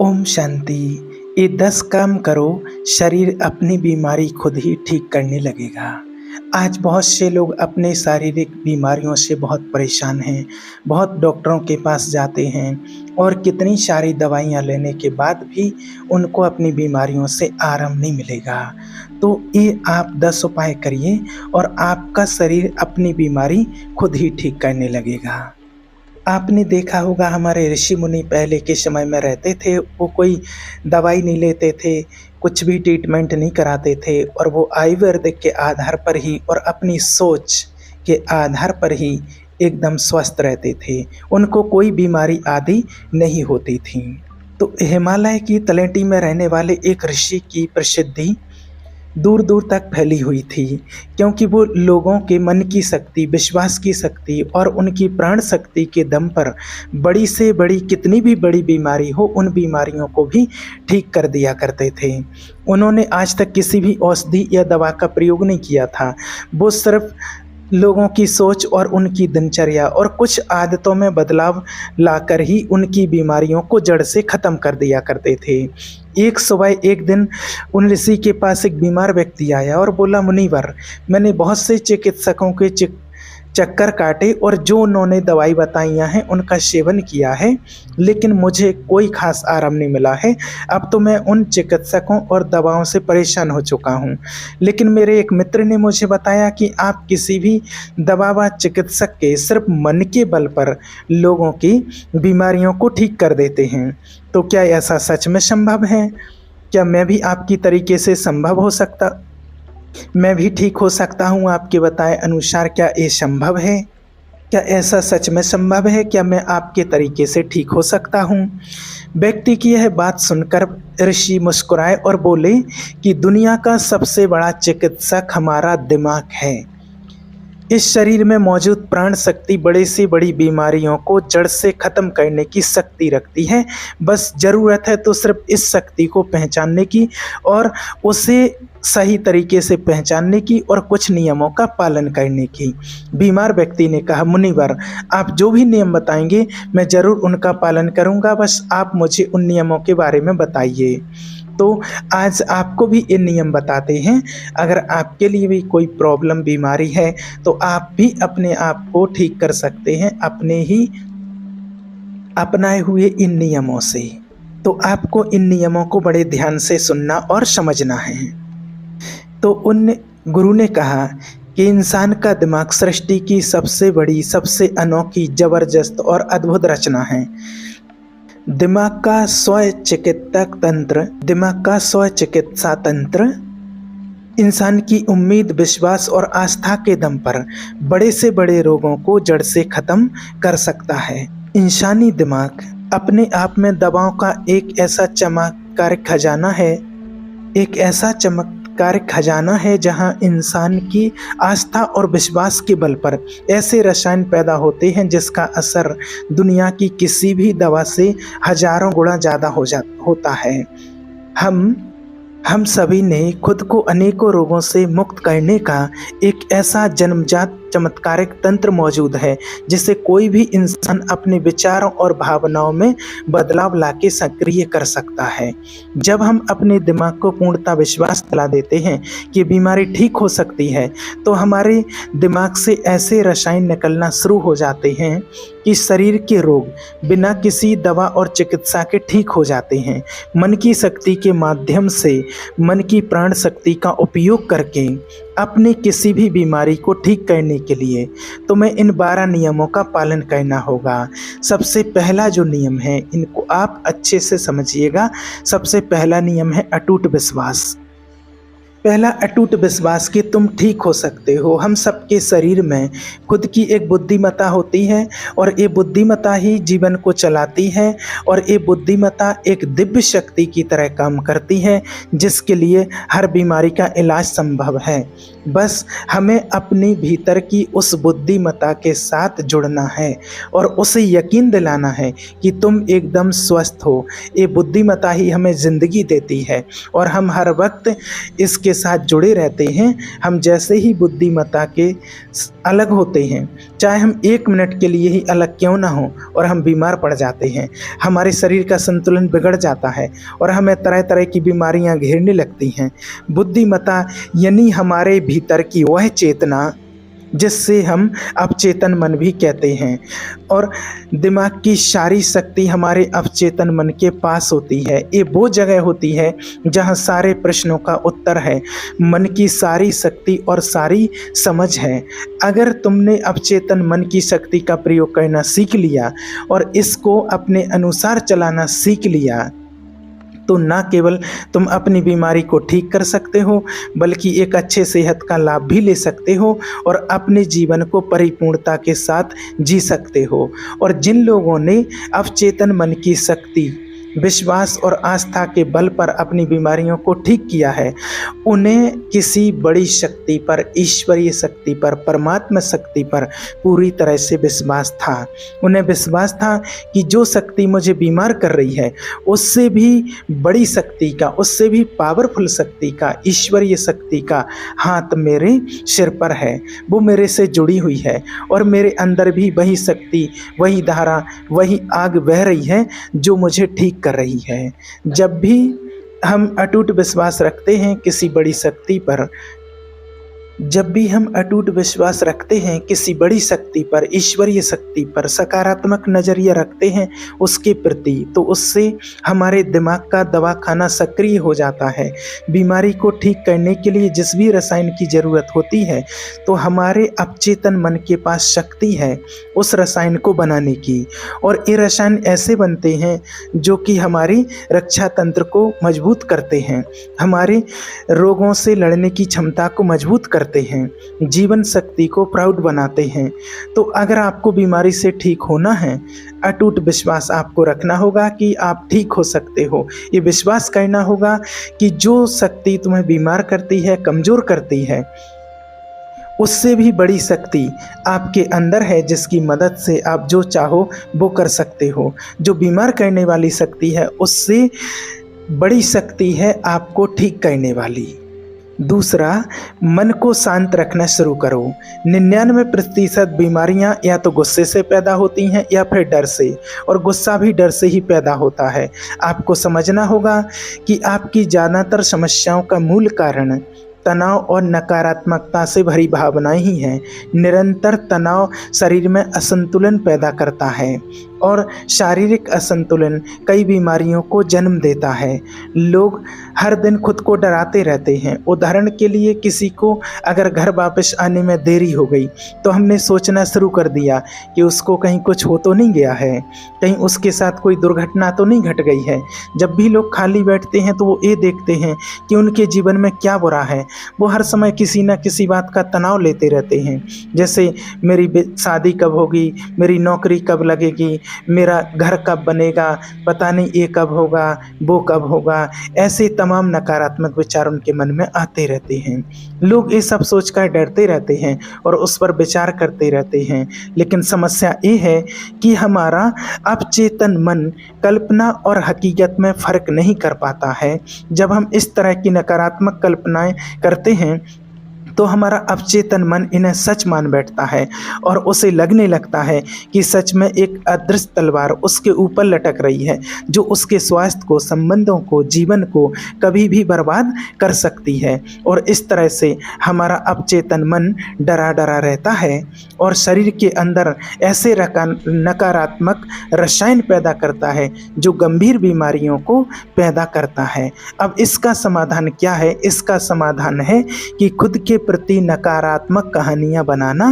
ओम शांति। ये 10 काम करो, शरीर अपनी बीमारी खुद ही ठीक करने लगेगा। आज बहुत से लोग अपने शारीरिक बीमारियों से बहुत परेशान हैं, बहुत डॉक्टरों के पास जाते हैं और कितनी सारी दवाइयाँ लेने के बाद भी उनको अपनी बीमारियों से आराम नहीं मिलेगा। तो ये आप 10 उपाय करिए और आपका शरीर अपनी बीमारी खुद ही ठीक करने लगेगा। आपने देखा होगा हमारे ऋषि मुनि पहले के समय में रहते थे, वो कोई दवाई नहीं लेते थे, कुछ भी ट्रीटमेंट नहीं कराते थे और वो आयुर्वेदिक के आधार पर ही और अपनी सोच के आधार पर ही एकदम स्वस्थ रहते थे। उनको कोई बीमारी आदि नहीं होती थी। तो हिमालय की तलहटी में रहने वाले एक ऋषि की प्रसिद्धि दूर दूर तक फैली हुई थी, क्योंकि वो लोगों के मन की शक्ति, विश्वास की शक्ति और उनकी प्राण शक्ति के दम पर बड़ी से बड़ी कितनी भी बड़ी बीमारी हो, उन बीमारियों को भी ठीक कर दिया करते थे। उन्होंने आज तक किसी भी औषधि या दवा का प्रयोग नहीं किया था। वो सिर्फ लोगों की सोच और उनकी दिनचर्या और कुछ आदतों में बदलाव लाकर ही उनकी बीमारियों को जड़ से ख़त्म कर दिया करते थे। एक सुबह एक दिन उन ऋषि के पास एक बीमार व्यक्ति आया और बोला, मुनिवर, मैंने बहुत से चिकित्सकों के चक्कर काटे और जो उन्होंने दवाई बताइयाँ हैं उनका सेवन किया है, लेकिन मुझे कोई खास आराम नहीं मिला है। अब तो मैं उन चिकित्सकों और दवाओं से परेशान हो चुका हूँ। लेकिन मेरे एक मित्र ने मुझे बताया कि आप किसी भी दवा व चिकित्सक के सिर्फ मन के बल पर लोगों की बीमारियों को ठीक कर देते हैं। तो क्या ऐसा सच में संभव है? क्या मैं भी आपकी तरीके से मैं भी ठीक हो सकता हूँ आपके बताए अनुसार? क्या ये संभव है? क्या ऐसा सच में संभव है? क्या मैं आपके तरीके से ठीक हो सकता हूँ? व्यक्ति की यह बात सुनकर ऋषि मुस्कुराए और बोले कि दुनिया का सबसे बड़ा चिकित्सक हमारा दिमाग है। इस शरीर में मौजूद प्राण शक्ति बड़े से बड़ी बीमारियों को जड़ से ख़त्म करने की शक्ति रखती है। बस ज़रूरत है तो सिर्फ इस शक्ति को पहचानने की और उसे सही तरीके से पहचानने की और कुछ नियमों का पालन करने की। बीमार व्यक्ति ने कहा, मुनिवर, आप जो भी नियम बताएंगे मैं ज़रूर उनका पालन करूंगा, बस आप मुझे उन नियमों के बारे में बताइए। तो आज आपको भी ये नियम बताते हैं। अगर आपके लिए भी कोई प्रॉब्लम, बीमारी है तो आप भी अपने आप को ठीक कर सकते हैं अपने ही अपनाए हुए इन नियमों से। तो आपको इन नियमों को बड़े ध्यान से सुनना और समझना है। तो उन गुरु ने कहा कि इंसान का दिमाग सृष्टि की सबसे बड़ी, सबसे अनोखी, जबरदस्त और अद्भुत रचना है। दिमाग का स्वचिकित्सा तंत्र इंसान की उम्मीद, विश्वास और आस्था के दम पर बड़े से बड़े रोगों को जड़ से खत्म कर सकता है। इंसानी दिमाग अपने आप में दवाओं का एक ऐसा चमत्कार खजाना है जहां इंसान की आस्था और विश्वास के बल पर ऐसे रसायन पैदा होते हैं जिसका असर दुनिया की किसी भी दवा से हजारों गुना ज़्यादा होता है। हम सभी ने खुद को अनेकों रोगों से मुक्त करने का एक ऐसा जन्मजात चमत्कारिक तंत्र मौजूद है जिसे कोई भी इंसान अपने विचारों और भावनाओं में बदलाव लाके सक्रिय कर सकता है। जब हम अपने दिमाग को पूर्णतः विश्वास दिला देते हैं कि बीमारी ठीक हो सकती है, तो हमारे दिमाग से ऐसे रसायन निकलना शुरू हो जाते हैं कि शरीर के रोग बिना किसी दवा और चिकित्सा के ठीक हो जाते हैं। मन की शक्ति के माध्यम से, मन की प्राण शक्ति का उपयोग करके अपनी किसी भी बीमारी को ठीक करने के लिए तुम्हें इन 12 नियमों का पालन करना होगा। सबसे पहला जो नियम है, इनको आप अच्छे से समझिएगा। सबसे पहला नियम है अटूट विश्वास। पहला अटूट विश्वास कि तुम ठीक हो सकते हो। हम सबके शरीर में खुद की एक बुद्धिमत्ता होती है और ये बुद्धिमत्ता ही जीवन को चलाती है और ये बुद्धिमत्ता एक दिव्य शक्ति की तरह काम करती है जिसके लिए हर बीमारी का इलाज संभव है। बस हमें अपनी भीतर की उस बुद्धिमत्ता के साथ जुड़ना है और उसे यकीन दिलाना है कि तुम एकदम स्वस्थ हो। ये बुद्धिमत्ता ही हमें ज़िंदगी देती है और हम हर वक्त इसके के साथ जुड़े रहते हैं। हम जैसे ही बुद्धिमत्ता के अलग होते हैं, चाहे हम 1 मिनट के लिए ही अलग क्यों ना हो, और हम बीमार पड़ जाते हैं। हमारे शरीर का संतुलन बिगड़ जाता है और हमें तरह तरह की बीमारियां घेरने लगती हैं। बुद्धिमत्ता यानी हमारे भीतर की वह चेतना जिससे हम अवचेतन मन भी कहते हैं, और दिमाग की सारी शक्ति हमारे अवचेतन मन के पास होती है। ये वो जगह होती है जहाँ सारे प्रश्नों का उत्तर है, मन की सारी शक्ति और सारी समझ है। अगर तुमने अवचेतन मन की शक्ति का प्रयोग करना सीख लिया और इसको अपने अनुसार चलाना सीख लिया, तो ना केवल तुम अपनी बीमारी को ठीक कर सकते हो, बल्कि एक अच्छे सेहत का लाभ भी ले सकते हो और अपने जीवन को परिपूर्णता के साथ जी सकते हो। और जिन लोगों ने अवचेतन मन की शक्ति, विश्वास और आस्था के बल पर अपनी बीमारियों को ठीक किया है, उन्हें किसी बड़ी शक्ति पर, ईश्वरीय शक्ति पर, परमात्मा शक्ति पर पूरी तरह से विश्वास था। उन्हें विश्वास था कि जो शक्ति मुझे बीमार कर रही है, उससे भी बड़ी शक्ति का, उससे भी पावरफुल शक्ति का, ईश्वरीय शक्ति का हाथ मेरे सिर पर है। वो मेरे से जुड़ी हुई है और मेरे अंदर भी वही शक्ति, वही धारा, वही आग बह रही है जो मुझे ठीक कर रही है। जब भी हम अटूट विश्वास रखते हैं किसी बड़ी शक्ति पर, जब भी हम अटूट विश्वास रखते हैं किसी बड़ी शक्ति पर, ईश्वरीय शक्ति पर, सकारात्मक नज़रिया रखते हैं उसके प्रति, तो उससे हमारे दिमाग का दवाखाना सक्रिय हो जाता है। बीमारी को ठीक करने के लिए जिस भी रसायन की ज़रूरत होती है, तो हमारे अवचेतन मन के पास शक्ति है उस रसायन को बनाने की। और ये रसायन ऐसे बनते हैं जो कि हमारी रक्षा तंत्र को मजबूत करते हैं, हमारे रोगों से लड़ने की क्षमता को मजबूत करते हैं, जीवन शक्ति को प्रौढ़ बनाते हैं। तो अगर आपको बीमारी से ठीक होना है, अटूट विश्वास आपको रखना होगा कि आप ठीक हो सकते हो। ये विश्वास करना होगा कि जो शक्ति तुम्हें बीमार करती है, कमज़ोर करती है, उससे भी बड़ी शक्ति आपके अंदर है जिसकी मदद से आप जो चाहो वो कर सकते हो। जो बीमार करने वाली शक्ति है, उससे बड़ी शक्ति है आपको ठीक करने वाली। दूसरा, मन को शांत रखना शुरू करो। 99% बीमारियां या तो गुस्से से पैदा होती हैं या फिर डर से, और गुस्सा भी डर से ही पैदा होता है। आपको समझना होगा कि आपकी ज़्यादातर समस्याओं का मूल कारण तनाव और नकारात्मकता से भरी भावनाएं ही हैं। निरंतर तनाव शरीर में असंतुलन पैदा करता है और शारीरिक असंतुलन कई बीमारियों को जन्म देता है। लोग हर दिन खुद को डराते रहते हैं। उदाहरण के लिए, किसी को अगर घर वापस आने में देरी हो गई तो हमने सोचना शुरू कर दिया कि उसको कहीं कुछ हो तो नहीं गया है, कहीं उसके साथ कोई दुर्घटना तो नहीं घट गई है। जब भी लोग खाली बैठते हैं तो वो ये देखते हैं कि उनके जीवन में क्या बुरा है। वो हर समय किसी न किसी बात का तनाव लेते रहते हैं, जैसे मेरी शादी कब होगी, मेरी नौकरी कब लगेगी, मेरा घर कब बनेगा, पता नहीं ये कब होगा, वो कब होगा। ऐसे तमाम नकारात्मक विचार उनके मन में आते रहते हैं। लोग ये सब सोचकर डरते रहते हैं और उस पर विचार करते रहते हैं। लेकिन समस्या ये है कि हमारा अवचेतन मन कल्पना और हकीकत में फ़र्क नहीं कर पाता है। जब हम इस तरह की नकारात्मक कल्पनाएं करते हैं तो हमारा अवचेतन मन इन्हें सच मान बैठता है और उसे लगने लगता है कि सच में एक अदृश्य तलवार उसके ऊपर लटक रही है, जो उसके स्वास्थ्य को, संबंधों को, जीवन को कभी भी बर्बाद कर सकती है। और इस तरह से हमारा अवचेतन मन डरा डरा रहता है और शरीर के अंदर ऐसे नकारात्मक रसायन पैदा करता है जो गंभीर बीमारियों को पैदा करता है। अब इसका समाधान क्या है? इसका समाधान है कि खुद के प्रति नकारात्मक कहानियां बनाना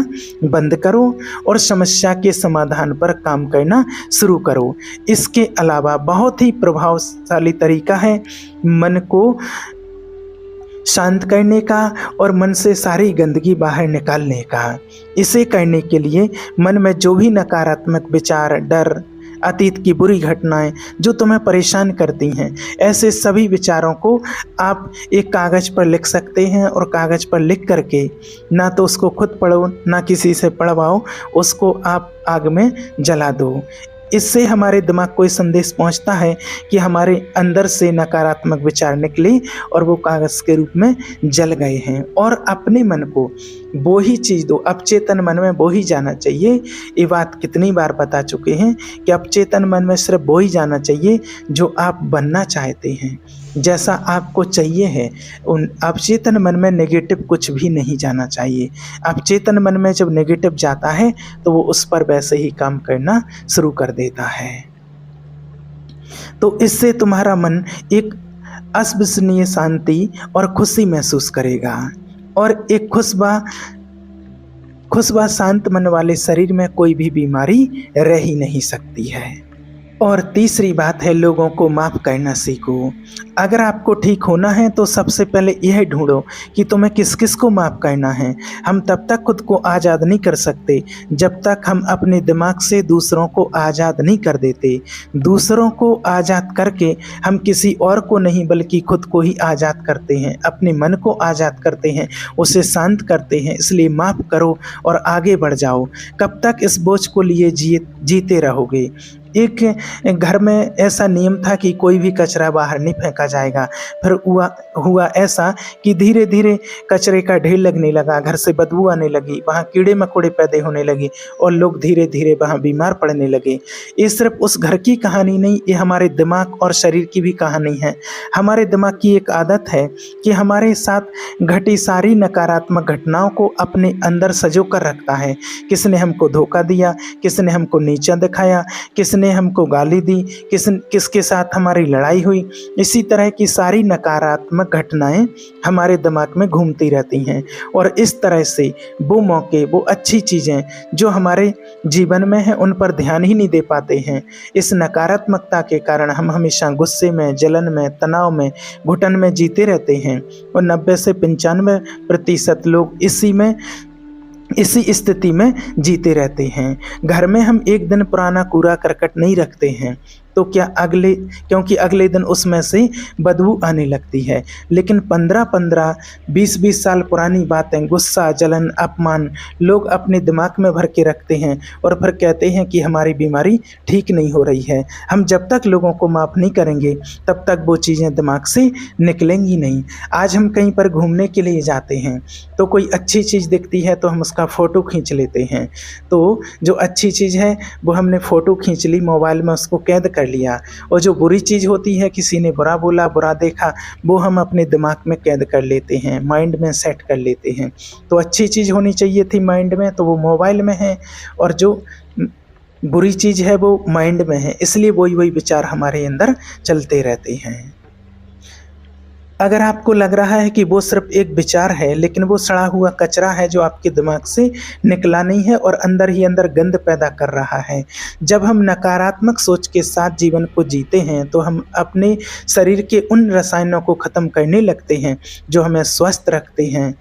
बंद करो और समस्या के समाधान पर काम करना शुरू करो। इसके अलावा बहुत ही प्रभावशाली तरीका है मन को शांत करने का और मन से सारी गंदगी बाहर निकालने का। इसे करने के लिए मन में जो भी नकारात्मक विचार, डर, अतीत की बुरी घटनाएं जो तुम्हें परेशान करती हैं, ऐसे सभी विचारों को आप एक कागज़ पर लिख सकते हैं और कागज़ पर लिख करके ना तो उसको खुद पढ़ो, ना किसी से पढ़वाओ, उसको आप आग में जला दो। इससे हमारे दिमाग को ये संदेश पहुंचता है कि हमारे अंदर से नकारात्मक विचार निकले और वो कागज़ के रूप में जल गए हैं, और अपने मन को वो ही चीज़ दो। अवचेतन मन में वो ही जाना चाहिए। ये बात कितनी बार बता चुके हैं कि अवचेतन मन में सिर्फ वो ही जाना चाहिए जो आप बनना चाहते हैं, जैसा आपको चाहिए है। उन अवचेतन मन में नेगेटिव कुछ भी नहीं जाना चाहिए। अवचेतन मन में जब नेगेटिव जाता है तो वो उस पर वैसे ही काम करना शुरू कर देता है। तो इससे तुम्हारा मन एक अविश्वसनीय शांति और खुशी महसूस करेगा, और एक खुशबा शांत मन वाले शरीर में कोई भी बीमारी रह ही नहीं सकती है। और तीसरी बात है, लोगों को माफ़ करना सीखो। अगर आपको ठीक होना है तो सबसे पहले यह ढूंढो कि तुम्हें किस किस को माफ़ करना है। हम तब तक खुद को आज़ाद नहीं कर सकते जब तक हम अपने दिमाग से दूसरों को आज़ाद नहीं कर देते। दूसरों को आज़ाद करके हम किसी और को नहीं बल्कि खुद को ही आज़ाद करते हैं, अपने मन को आज़ाद करते हैं, उसे शांत करते हैं। इसलिए माफ़ करो और आगे बढ़ जाओ। कब तक इस बोझ को लिए जीते रहोगे? एक घर में ऐसा नियम था कि कोई भी कचरा बाहर नहीं फेंका जाएगा। फिर हुआ ऐसा कि धीरे धीरे कचरे का ढेर लगने लगा, घर से बदबू आने लगी, वहाँ कीड़े मकोड़े पैदा होने लगे और लोग धीरे धीरे वहाँ बीमार पड़ने लगे। ये सिर्फ उस घर की कहानी नहीं, ये हमारे दिमाग और शरीर की भी कहानी है। हमारे दिमाग की एक आदत है कि हमारे साथ घटी सारी नकारात्मक घटनाओं को अपने अंदर सजो कर रखता है। किसने हमको धोखा दिया, किसने हमको नीचा दिखाया, किसने हमको गाली दी, किसके साथ हमारी लड़ाई हुई, इसी तरह की सारी नकारात्मक घटनाएं हमारे दिमाग में घूमती रहती हैं। और इस तरह से वो मौके, वो अच्छी चीज़ें जो हमारे जीवन में हैं उन पर ध्यान ही नहीं दे पाते हैं। इस नकारात्मकता के कारण हम हमेशा गुस्से में, जलन में, तनाव में, घुटन में जीते रहते हैं। और 90 से 95% लोग इसी स्थिति में जीते रहते हैं। घर में हम एक दिन पुराना कूड़ा करकट नहीं रखते हैं तो क्योंकि अगले दिन उसमें से बदबू आने लगती है। लेकिन 15-15, 20-20 साल पुरानी बातें, गुस्सा, जलन, अपमान लोग अपने दिमाग में भर के रखते हैं और फिर कहते हैं कि हमारी बीमारी ठीक नहीं हो रही है। हम जब तक लोगों को माफ़ नहीं करेंगे तब तक वो चीज़ें दिमाग से निकलेंगी नहीं। आज हम कहीं पर घूमने के लिए जाते हैं तो कोई अच्छी चीज़ दिखती है तो हम उसका फ़ोटो खींच लेते हैं। तो जो अच्छी चीज़ है वो हमने फ़ोटो खींच ली, मोबाइल में उसको कैद कर लिया, और जो बुरी चीज़ होती है, किसी ने बुरा बोला, बुरा देखा, वो हम अपने दिमाग में कैद कर लेते हैं, माइंड में सेट कर लेते हैं। तो अच्छी चीज़ होनी चाहिए थी माइंड में तो वो मोबाइल में है, और जो बुरी चीज़ है वो माइंड में है, इसलिए वही विचार हमारे अंदर चलते रहते हैं। अगर आपको लग रहा है कि वो सिर्फ एक विचार है, लेकिन वो सड़ा हुआ कचरा है जो आपके दिमाग से निकला नहीं है और अंदर ही अंदर गंध पैदा कर रहा है। जब हम नकारात्मक सोच के साथ जीवन को जीते हैं तो हम अपने शरीर के उन रसायनों को ख़त्म करने लगते हैं जो हमें स्वस्थ रखते हैं,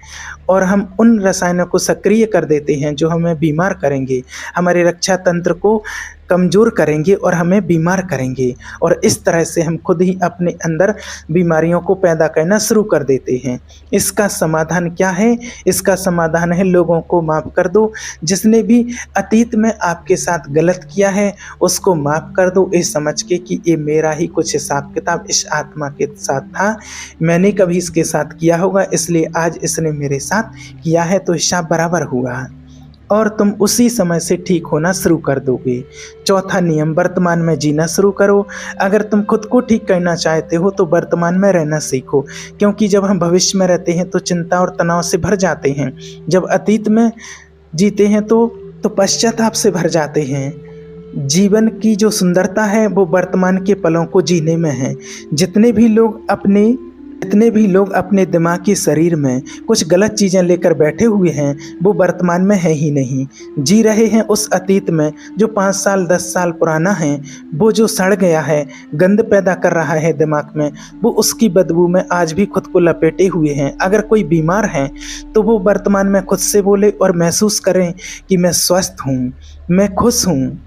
और हम उन रसायनों को सक्रिय कर देते हैं जो हमें बीमार करेंगे, हमारे रक्षा तंत्र को कमज़ोर करेंगे और हमें बीमार करेंगे। और इस तरह से हम खुद ही अपने अंदर बीमारियों को पैदा करना शुरू कर देते हैं। इसका समाधान क्या है? इसका समाधान है लोगों को माफ़ कर दो। जिसने भी अतीत में आपके साथ गलत किया है उसको माफ़ कर दो, ये समझ के कि ये मेरा ही कुछ हिसाब किताब इस आत्मा के साथ था, मैंने कभी इसके साथ किया होगा, इसलिए आज इसने मेरे साथ किया है तो हिसाब बराबर हुआ, और तुम उसी समय से ठीक होना शुरू कर दोगे। चौथा नियम, वर्तमान में जीना शुरू करो। अगर तुम खुद को ठीक करना चाहते हो तो वर्तमान में रहना सीखो, क्योंकि जब हम भविष्य में रहते हैं तो चिंता और तनाव से भर जाते हैं। जब अतीत में जीते हैं तो पश्चाताप से भर जाते हैं। जीवन की जो सुंदरता है वो वर्तमान के पलों को जीने में है। जितने भी लोग अपने दिमागी शरीर में कुछ गलत चीज़ें लेकर बैठे हुए हैं वो वर्तमान में है ही नहीं, जी रहे हैं उस अतीत में जो 5 साल 10 साल पुराना है, वो जो सड़ गया है, गंद पैदा कर रहा है दिमाग में, वो उसकी बदबू में आज भी खुद को लपेटे हुए हैं। अगर कोई बीमार है तो वो वर्तमान में खुद से बोले और महसूस करें कि मैं स्वस्थ हूँ, मैं खुश हूँ,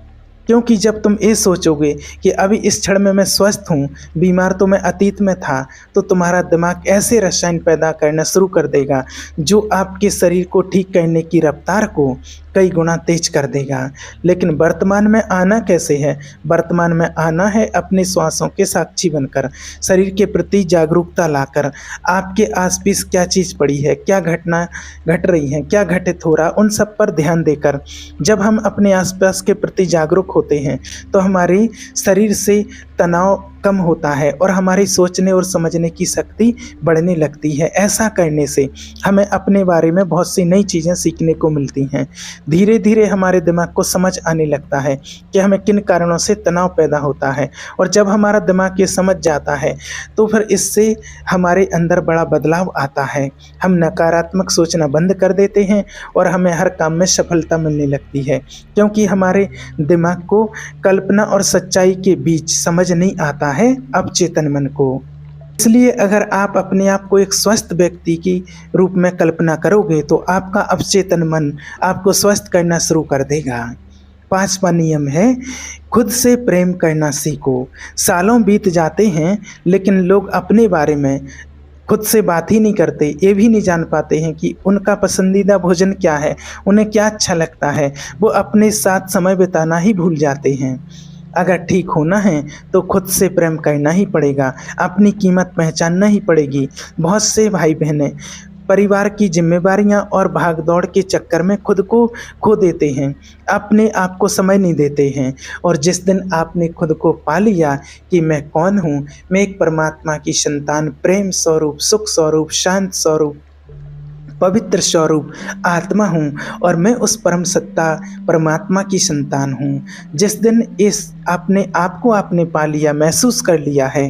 क्योंकि जब तुम ये सोचोगे कि अभी इस क्षण में मैं स्वस्थ हूँ, बीमार तो मैं अतीत में था, तो तुम्हारा दिमाग ऐसे रसायन पैदा करना शुरू कर देगा जो आपके शरीर को ठीक करने की रफ्तार को कई गुना तेज कर देगा। लेकिन वर्तमान में आना कैसे है? वर्तमान में आना है अपने श्वासों के साक्षी बनकर, शरीर के प्रति जागरूकता लाकर, आपके आसपास क्या चीज़ पड़ी है, क्या घटना घट रही है, क्या घटित हो रहा, उन सब पर ध्यान देकर जब हम अपने आसपास के प्रति जागरूक होते हैं तो हमारे शरीर से तनाव कम होता है और हमारी सोचने और समझने की शक्ति बढ़ने लगती है। ऐसा करने से हमें अपने बारे में बहुत सी नई चीज़ें सीखने को मिलती हैं। धीरे धीरे हमारे दिमाग को समझ आने लगता है कि हमें किन कारणों से तनाव पैदा होता है, और जब हमारा दिमाग ये समझ जाता है तो फिर इससे हमारे अंदर बड़ा बदलाव आता है। हम नकारात्मक सोचना बंद कर देते हैं और हमें हर काम में सफलता मिलने लगती है, क्योंकि हमारे दिमाग को कल्पना और सच्चाई के बीच समझ नहीं आता है अवचेतन मन को। इसलिए अगर आप अपने आप को एक स्वस्थ व्यक्ति की रूप में कल्पना करोगे तो आपका अवचेतन मन आपको स्वस्थ करना शुरू कर देगा। 5वां नियम है, खुद से प्रेम करना सीखो। सालों बीत जाते हैं लेकिन लोग अपने बारे में खुद से बात ही नहीं करते, ये भी नहीं जान पाते हैं कि उनका पसंदीदा भोजन क्या है, उन्हें क्या अच्छा लगता है। वो अपने साथ समय बिताना ही भूल जाते हैं। अगर ठीक होना है तो खुद से प्रेम करना ही पड़ेगा, अपनी कीमत पहचानना ही पड़ेगी। बहुत से भाई बहनें परिवार की जिम्मेवारियां और भागदौड़ के चक्कर में खुद को खो देते हैं, अपने आप को समय नहीं देते हैं। और जिस दिन आपने खुद को पा लिया कि मैं कौन हूँ, मैं एक परमात्मा की संतान, प्रेम स्वरूप, सुख स्वरूप, शांत स्वरूप, पवित्र स्वरूप आत्मा हूँ और मैं उस परम सत्ता परमात्मा की संतान हूँ। जिस दिन इस अपने आप को आपने पा लिया, महसूस कर लिया है,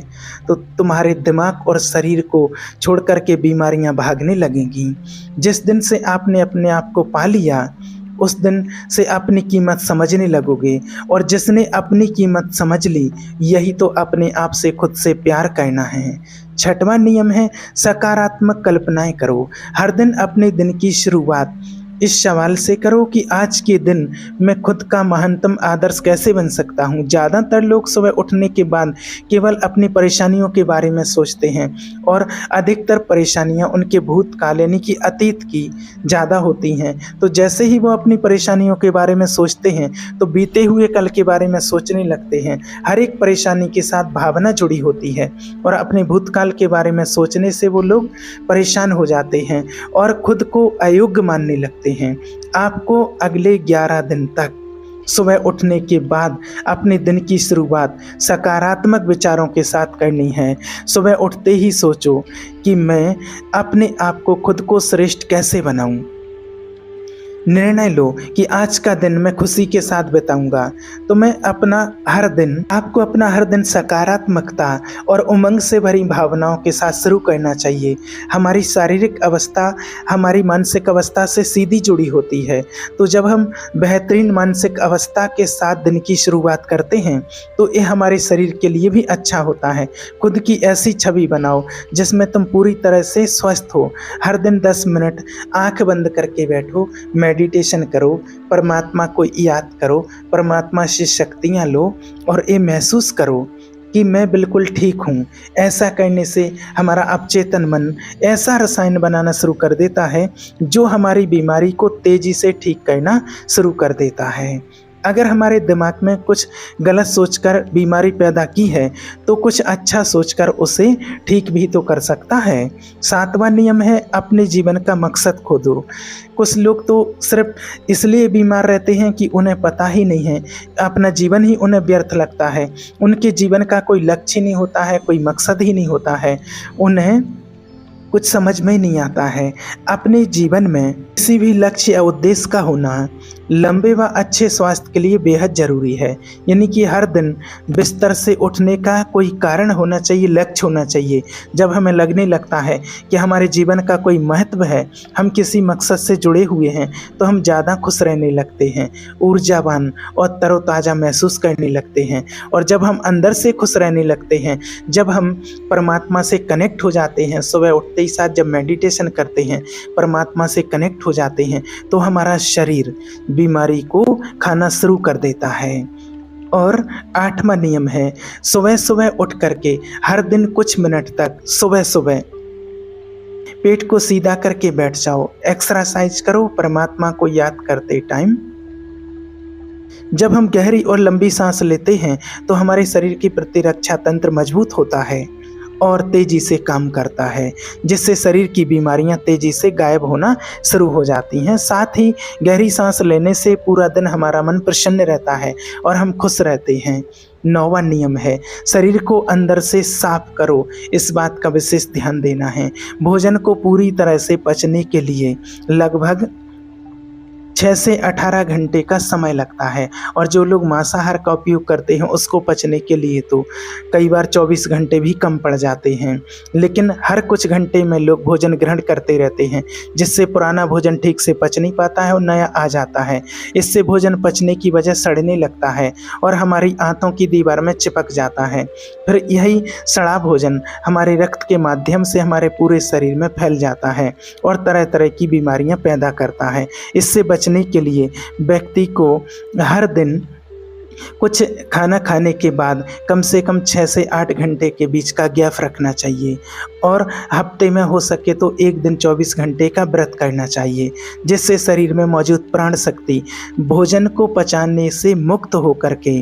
तो तुम्हारे दिमाग और शरीर को छोड़ कर के बीमारियाँ भागने लगेंगी। जिस दिन से आपने अपने आप को पा लिया उस दिन से अपनी कीमत समझने लगोगे, और जिसने अपनी कीमत समझ ली यही तो अपने आप से खुद से प्यार करना है। 6वां नियम है, सकारात्मक कल्पनाएं करो। हर दिन अपने दिन की शुरुआत इस सवाल से करो कि आज के दिन मैं खुद का महानतम आदर्श कैसे बन सकता हूँ। ज़्यादातर लोग सुबह उठने के बाद केवल अपनी परेशानियों के बारे में सोचते हैं और अधिकतर परेशानियाँ उनके भूतकाल यानी कि अतीत की ज़्यादा होती हैं। तो जैसे ही वो अपनी परेशानियों के बारे में सोचते हैं तो बीते हुए कल के बारे में सोचने लगते हैं। हर एक परेशानी के साथ भावना जुड़ी होती है और अपने भूतकाल के बारे में सोचने से वो लोग परेशान हो जाते हैं और खुद को अयोग्य मानने लगते हैं। आपको अगले 11 दिन तक सुबह उठने के बाद अपने दिन की शुरुआत सकारात्मक विचारों के साथ करनी है। सुबह उठते ही सोचो कि मैं अपने आप को, खुद को श्रेष्ठ कैसे बनाऊं। निर्णय लो कि आज का दिन मैं खुशी के साथ बिताऊंगा। तो मैं आपको अपना हर दिन सकारात्मकता और उमंग से भरी भावनाओं के साथ शुरू करना चाहिए। हमारी शारीरिक अवस्था हमारी मानसिक अवस्था से सीधी जुड़ी होती है। तो जब हम बेहतरीन मानसिक अवस्था के साथ दिन की शुरुआत करते हैं तो ये हमारे शरीर के लिए भी अच्छा होता है। खुद की ऐसी छवि बनाओ जिसमें तुम पूरी तरह से स्वस्थ हो। हर दिन 10 मिनट आंख बंद करके बैठो, मेडिटेशन करो, परमात्मा को याद करो, परमात्मा से शक्तियाँ लो और ये महसूस करो कि मैं बिल्कुल ठीक हूँ। ऐसा करने से हमारा अवचेतन मन ऐसा रसायन बनाना शुरू कर देता है जो हमारी बीमारी को तेज़ी से ठीक करना शुरू कर देता है। अगर हमारे दिमाग में कुछ गलत सोचकर बीमारी पैदा की है तो कुछ अच्छा सोचकर उसे ठीक भी तो कर सकता है। 7वां नियम है, अपने जीवन का मकसद खोजो। कुछ लोग तो सिर्फ इसलिए बीमार रहते हैं कि उन्हें पता ही नहीं है, अपना जीवन ही उन्हें व्यर्थ लगता है। उनके जीवन का कोई लक्ष्य नहीं होता है, कोई मकसद ही नहीं होता है, उन्हें कुछ समझ में नहीं आता है। अपने जीवन में किसी भी लक्ष्य या उद्देश्य का होना लंबे व अच्छे स्वास्थ्य के लिए बेहद ज़रूरी है। यानी कि हर दिन बिस्तर से उठने का कोई कारण होना चाहिए, लक्ष्य होना चाहिए। जब हमें लगने लगता है कि हमारे जीवन का कोई महत्व है, हम किसी मकसद से जुड़े हुए हैं, तो हम ज़्यादा खुश रहने लगते हैं, ऊर्जावान और तरोताज़ा महसूस करने लगते हैं। और जब हम अंदर से खुश रहने लगते हैं, जब हम परमात्मा से कनेक्ट हो जाते हैं, सुबह उठते ही साथ जब मेडिटेशन करते हैं, परमात्मा से कनेक्ट हो जाते हैं, तो हमारा शरीर बीमारी को खाना शुरू कर देता है। और 8वां नियम है, सुबह-सुबह उठ करके हर दिन कुछ मिनट तक सुबह-सुबह पेट को सीधा करके बैठ जाओ, एक्सरसाइज करो परमात्मा को याद करते टाइम। जब हम गहरी और लंबी सांस लेते हैं तो हमारे शरीर की प्रतिरक्षा तंत्र मजबूत होता है और तेजी से काम करता है, जिससे शरीर की बीमारियां तेजी से गायब होना शुरू हो जाती हैं। साथ ही गहरी सांस लेने से पूरा दिन हमारा मन प्रसन्न रहता है और हम खुश रहते हैं। 9वां नियम है, शरीर को अंदर से साफ करो। इस बात का विशेष ध्यान देना है। भोजन को पूरी तरह से पचने के लिए लगभग 6 से 18 घंटे का समय लगता है और जो लोग मांसाहार का उपयोग करते हैं उसको पचने के लिए तो कई बार 24 घंटे भी कम पड़ जाते हैं। लेकिन हर कुछ घंटे में लोग भोजन ग्रहण करते रहते हैं, जिससे पुराना भोजन ठीक से पच नहीं पाता है और नया आ जाता है। इससे भोजन पचने की वजह सड़ने लगता है और हमारी आंतों की दीवार में चिपक जाता है। फिर यही सड़ा भोजन हमारे रक्त के माध्यम से हमारे पूरे शरीर में फैल जाता है और तरह तरह की बीमारियां पैदा करता है। इससे बचने के लिए व्यक्ति को हर दिन कुछ खाना खाने के बाद कम से कम 6 से 8 घंटे के बीच का गैप रखना चाहिए और हफ्ते में हो सके तो एक दिन 24 घंटे का व्रत करना चाहिए, जिससे शरीर में मौजूद प्राण शक्ति भोजन को पचाने से मुक्त होकर के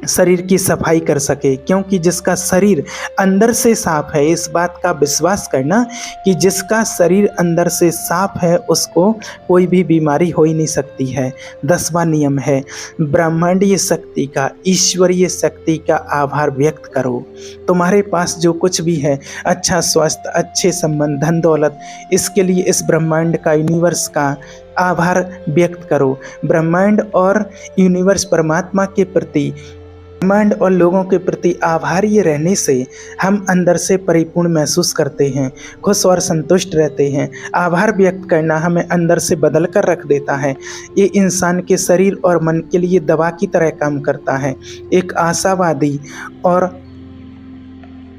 शरीर की सफाई कर सके। क्योंकि जिसका शरीर अंदर से साफ है, इस बात का विश्वास करना कि जिसका शरीर अंदर से साफ है उसको कोई भी बीमारी हो ही नहीं सकती है। 10वां नियम है, ब्रह्मांडीय शक्ति का, ईश्वरीय शक्ति का आभार व्यक्त करो। तुम्हारे पास जो कुछ भी है, अच्छा स्वास्थ्य, अच्छे संबंध, धन दौलत, इसके लिए इस ब्रह्मांड का, यूनिवर्स का आभार व्यक्त करो। ब्रह्मांड और यूनिवर्स, परमात्मा के प्रति, ब्रह्मांड और लोगों के प्रति आभारी रहने से हम अंदर से परिपूर्ण महसूस करते हैं, खुश और संतुष्ट रहते हैं। आभार व्यक्त करना हमें अंदर से बदल कर रख देता है। ये इंसान के शरीर और मन के लिए दवा की तरह काम करता है। एक आशावादी और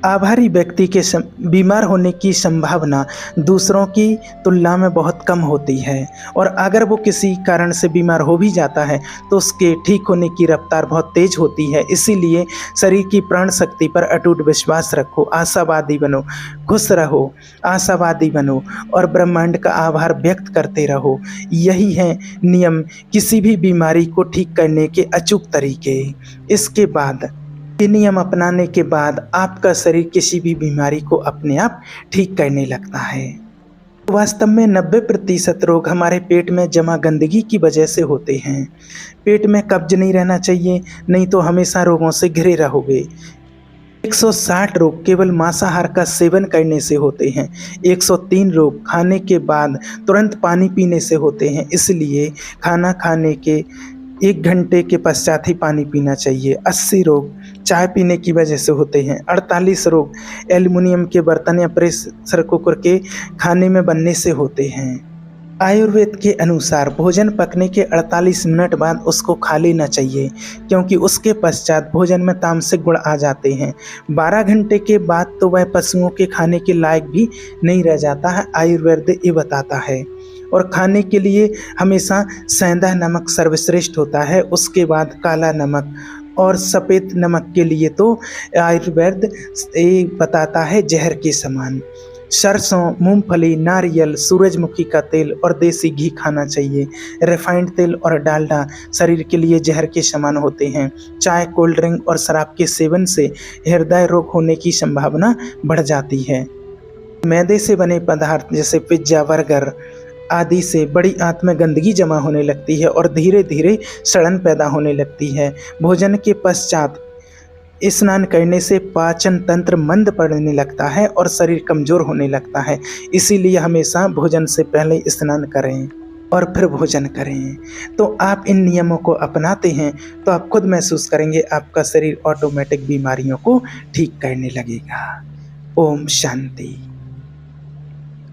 आभारी व्यक्ति के बीमार होने की संभावना दूसरों की तुलना में बहुत कम होती है और अगर वो किसी कारण से बीमार हो भी जाता है तो उसके ठीक होने की रफ्तार बहुत तेज होती है। इसीलिए शरीर की प्राण शक्ति पर अटूट विश्वास रखो, आशावादी बनो, खुश रहो, आशावादी बनो और ब्रह्मांड का आभार व्यक्त करते रहो। यही है नियम किसी भी बीमारी को ठीक करने के अचूक तरीके। इसके बाद ये नियम अपनाने के बाद आपका शरीर किसी भी बीमारी को अपने आप ठीक करने लगता है। वास्तव में 90% रोग हमारे पेट में जमा गंदगी की वजह से होते हैं। पेट में कब्ज नहीं रहना चाहिए, नहीं तो हमेशा रोगों से घिरे रहोगे। 160 रोग केवल मांसाहार का सेवन करने से होते हैं। 103 रोग खाने के बाद तुरंत पानी पीने से होते हैं, इसलिए खाना खाने के 1 घंटे के पश्चात ही पानी पीना चाहिए। 80 रोग चाय पीने की वजह से होते हैं। 48 रोग एल्युमिनियम के बर्तन या प्रेशर कुकर के खाने में बनने से होते हैं। आयुर्वेद के अनुसार भोजन पकने के 48 मिनट बाद उसको खा लेना चाहिए, क्योंकि उसके पश्चात भोजन में तामसिक गुण आ जाते हैं। 12 घंटे के बाद तो वह पशुओं के खाने के लायक भी नहीं रह जाता है, आयुर्वेद ये बताता है। और खाने के लिए हमेशा सेंधा नमक सर्वश्रेष्ठ होता है, उसके बाद काला नमक और सफ़ेद नमक के लिए तो आयुर्वेद ये बताता है जहर के समान। सरसों, मूंगफली, नारियल, सूरजमुखी का तेल और देसी घी खाना चाहिए। रिफाइंड तेल और डालडा शरीर के लिए जहर के समान होते हैं। चाय, कोल्ड ड्रिंक और शराब के सेवन से हृदय रोग होने की संभावना बढ़ जाती है। मैदे से बने पदार्थ जैसे पिज्ज़ा, बर्गर आदि से बड़ी आंत में गंदगी जमा होने लगती है और धीरे धीरे सड़न पैदा होने लगती है। भोजन के पश्चात स्नान करने से पाचन तंत्र मंद पड़ने लगता है और शरीर कमज़ोर होने लगता है। इसीलिए हमेशा भोजन से पहले स्नान करें और फिर भोजन करें। तो आप इन नियमों को अपनाते हैं तो आप खुद महसूस करेंगे आपका शरीर ऑटोमेटिक बीमारियों को ठीक करने लगेगा। ओम शांति।